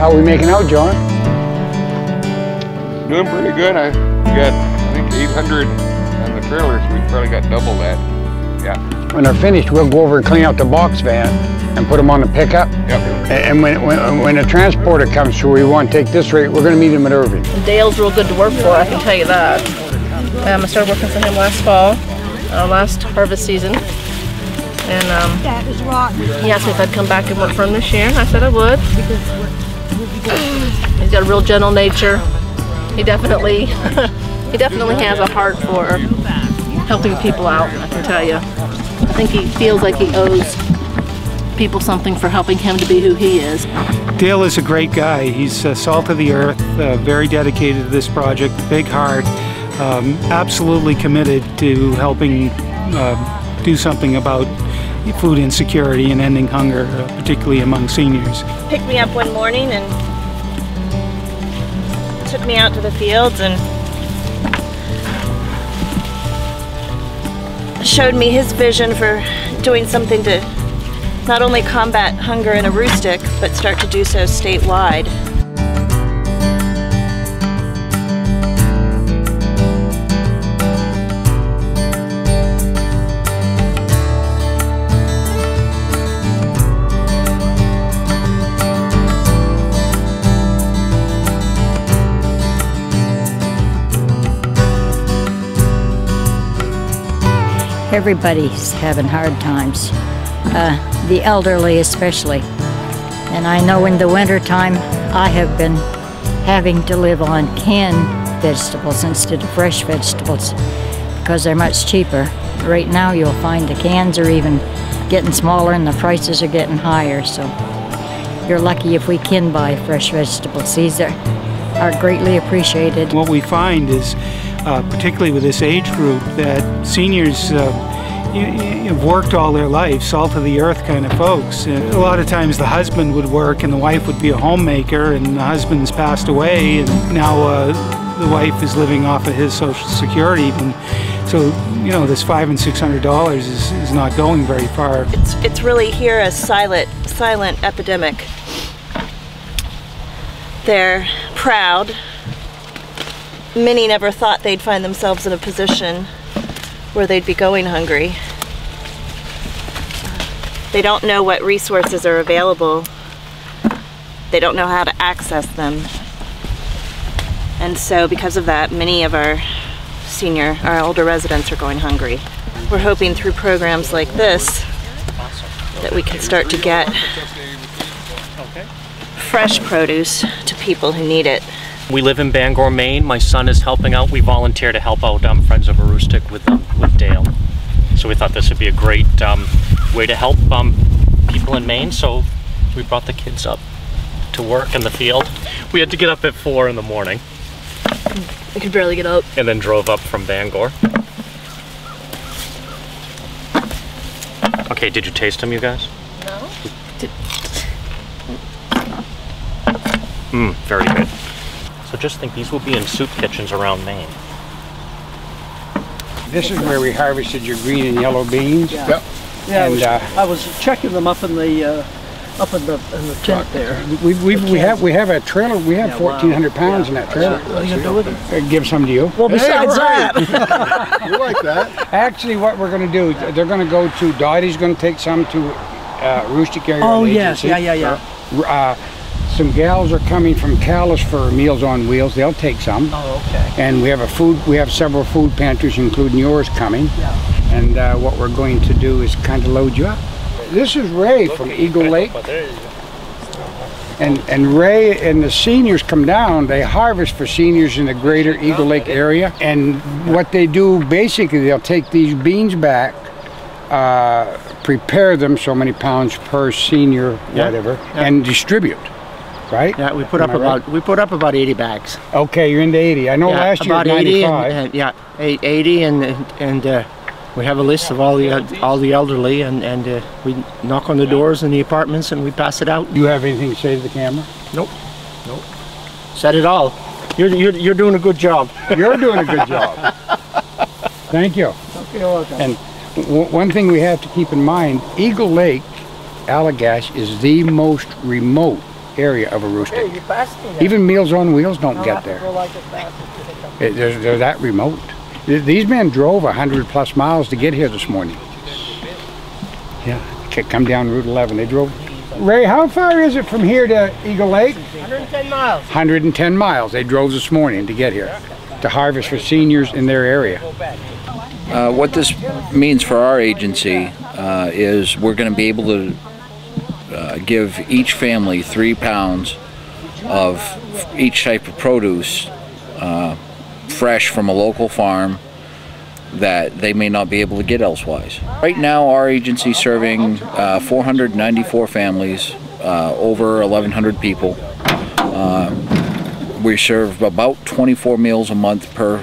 How are we making out, John? Doing pretty good. I got, I think, 800 on the trailer, so we probably got double that. Yeah. When they're finished, we'll go over and clean out the box van and put them on the pickup. Yep. And when a transporter comes through, we want to take this rate, we're going to meet him at Irving. Dale's real good to work for, I can tell you that. I started working for him last fall, last harvest season. And he asked me if I'd come back and work for him this year, and I said I would. He's got a real gentle nature. He definitely has a heart for helping people out, I can tell you. I think he feels like he owes people something for helping him to be who he is. Dale is a great guy. He's salt of the earth, very dedicated to this project, big heart, absolutely committed to helping do something about food insecurity and ending hunger, particularly among seniors. Picked me up one morning and took me out to the fields and showed me his vision for doing something to not only combat hunger in Aroostook, but start to do so statewide. Everybody's having hard times, the elderly especially. And I know in the wintertime I have been having to live on canned vegetables instead of fresh vegetables because they're much cheaper. Right now you'll find the cans are even getting smaller and the prices are getting higher, so you're lucky if we can buy fresh vegetables. These are greatly appreciated. What we find is, particularly with this age group, that seniors have worked all their life, salt of the earth kind of folks. And a lot of times the husband would work and the wife would be a homemaker, and the husband's passed away and now the wife is living off of his Social Security. And so, you know, this $500 and $600 is not going very far. It's really here a silent epidemic. They're proud. Many never thought they'd find themselves in a position where they'd be going hungry. They don't know what resources are available. They don't know how to access them. And so because of that, many of our older residents are going hungry. We're hoping through programs like this that we can start to get fresh produce to people who need it. We live in Bangor, Maine. My son is helping out. We volunteer to help out Friends of Aroostook with Dale. So we thought this would be a great way to help people in Maine. So we brought the kids up to work in the field. We had to get up at 4 in the morning. I could barely get up. And then drove up from Bangor. Okay, did you taste them, you guys? No. Very good. So just think, these will be in soup kitchens around Maine. This is where we harvested your green and yellow beans. Yeah. Yep. Yeah, And I was checking them up in the tent there. We have a trailer. We have 1,400 pounds in that trailer. What are you gonna do with them? Give some to you. Well, besides right. that, You like that? Actually, what we're going to do, they're going to go to, Dottie's going to take some to Aroostook Area oh Agency. yes, yeah. Some gals are coming from Calais for Meals on Wheels. They'll take some. Oh, okay. And we have several food pantries, including yours, coming. Yeah. And what we're going to do is kind of load you up. This is Ray from Eagle Lake. And Ray and the seniors come down. They harvest for seniors in the greater Eagle Lake area. And what they do, basically, they'll take these beans back, prepare them so many pounds per senior, whatever, and distribute. Right? Yeah, we put up about 80 bags. Okay, you're into 80. I know last year about 95. 80 and we have a list of all the elderly and we knock on the doors in the apartments and we pass it out. Do you have anything to say to the camera? Nope. Said it all. You're doing a good job. You're doing a good job. Thank you. Okay, you're welcome. And one thing we have to keep in mind, Eagle Lake, Allagash, is the most remote area of Aroostook. Even Meals on Wheels don't get there. They're that remote. These men drove 100+ miles to get here this morning. Yeah, come down Route 11. They drove. Ray, how far is it from here to Eagle Lake? 110 miles. 110 miles they drove this morning to get here, to harvest for seniors in their area. What this means for our agency is we're going to be able to give each family 3 pounds of each type of produce fresh from a local farm that they may not be able to get elsewise. Right now our agency is serving 494 families, over 1,100 people. We serve about 24 meals a month per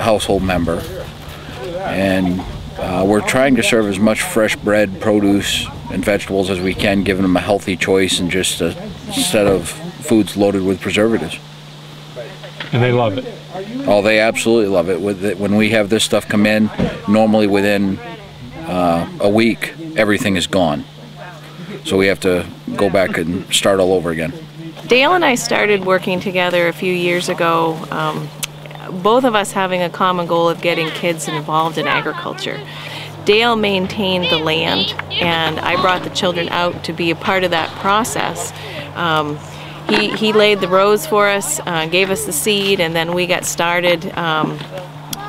household member, and we're trying to serve as much fresh bread, produce, and vegetables as we can, giving them a healthy choice and just a set of foods loaded with preservatives. And they love it. Oh, they absolutely love it. When we have this stuff come in, normally within a week, everything is gone. So we have to go back and start all over again. Dale and I started working together a few years ago, both of us having a common goal of getting kids involved in agriculture. Dale maintained the land, and I brought the children out to be a part of that process. He laid the rows for us, gave us the seed, and then we got started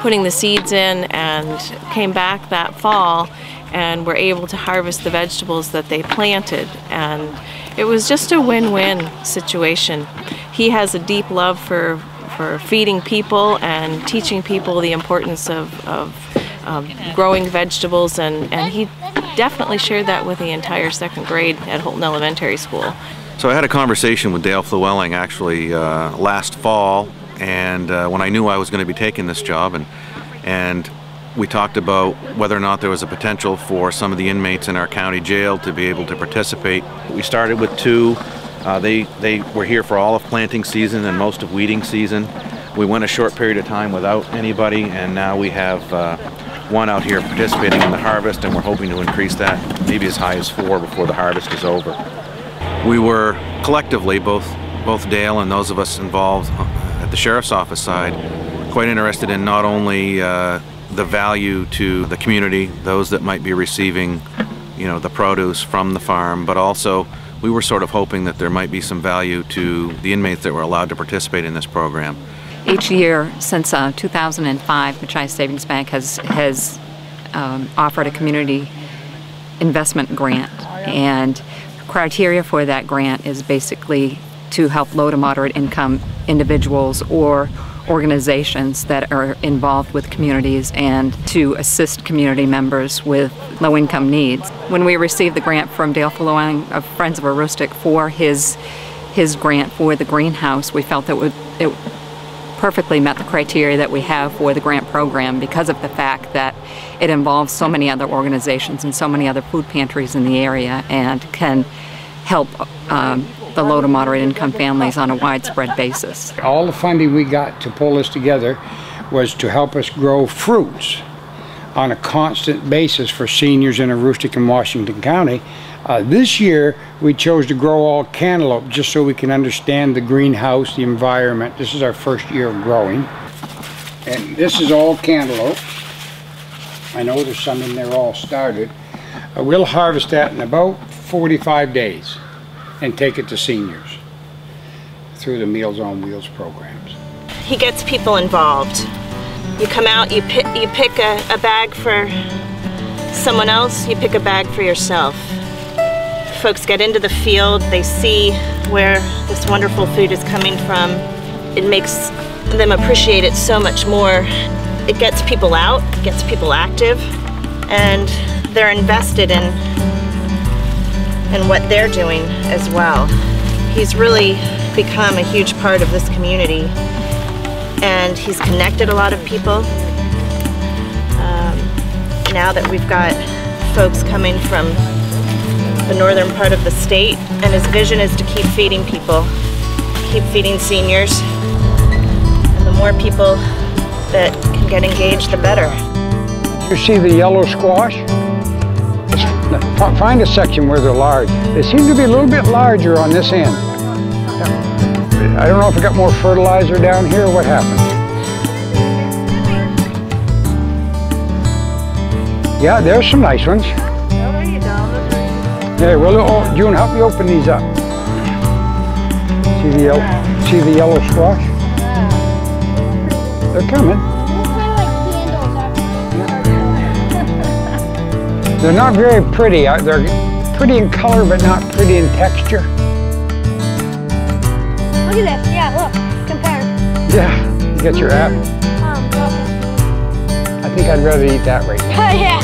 putting the seeds in and came back that fall and were able to harvest the vegetables that they planted. And it was just a win-win situation. He has a deep love for feeding people and teaching people the importance of growing vegetables, and he definitely shared that with the entire 2nd grade at Holton Elementary School. So I had a conversation with Dale Flewelling actually last fall, and when I knew I was going to be taking this job, and we talked about whether or not there was a potential for some of the inmates in our county jail to be able to participate. We started with 2. They were here for all of planting season and most of weeding season. We went a short period of time without anybody, and now we have 1 out here participating in the harvest, and we're hoping to increase that maybe as high as 4 before the harvest is over. We were collectively, both Dale and those of us involved at the Sheriff's Office side, quite interested in not only the value to the community, those that might be receiving, the produce from the farm, but also we were sort of hoping that there might be some value to the inmates that were allowed to participate in this program. Each year since 2005, Machias Savings Bank has offered a community investment grant, and criteria for that grant is basically to help low to moderate income individuals or organizations that are involved with communities and to assist community members with low income needs. When we received the grant from Dale Flewelling of Friends of Aroostook for his grant for the greenhouse, we felt that it perfectly met the criteria that we have for the grant program because of the fact that it involves so many other organizations and so many other food pantries in the area and can help the low to moderate income families on a widespread basis. All the funding we got to pull this together was to help us grow fruits on a constant basis for seniors in Aroostook and Washington County. This year we chose to grow all cantaloupe just so we can understand the greenhouse, the environment. This is our first year of growing. And this is all cantaloupe. I know there's some in there all started. We'll harvest that in about 45 days and take it to seniors through the Meals on Wheels programs. He gets people involved. You come out, you pick a bag for someone else, you pick a bag for yourself. Folks get into the field, they see where this wonderful food is coming from. It makes them appreciate it so much more. It gets people out, it gets people active, and they're invested in what they're doing as well. He's really become a huge part of this community, and he's connected a lot of people. Now that we've got folks coming from the northern part of the state, and his vision is to keep feeding people, keep feeding seniors, and the more people that can get engaged, the better. You see the yellow squash? Find a section where they're large. They seem to be a little bit larger on this end. I don't know if we got more fertilizer down here or what happened. Yeah, there's some nice ones. Yeah, well, June, help me open these up. See the yellow squash? They're coming. They're not very pretty. They're pretty in color, but not pretty in texture. Look at this. Yeah, look. Compare. Yeah, you got your app. I think I'd rather eat that right now. Yeah.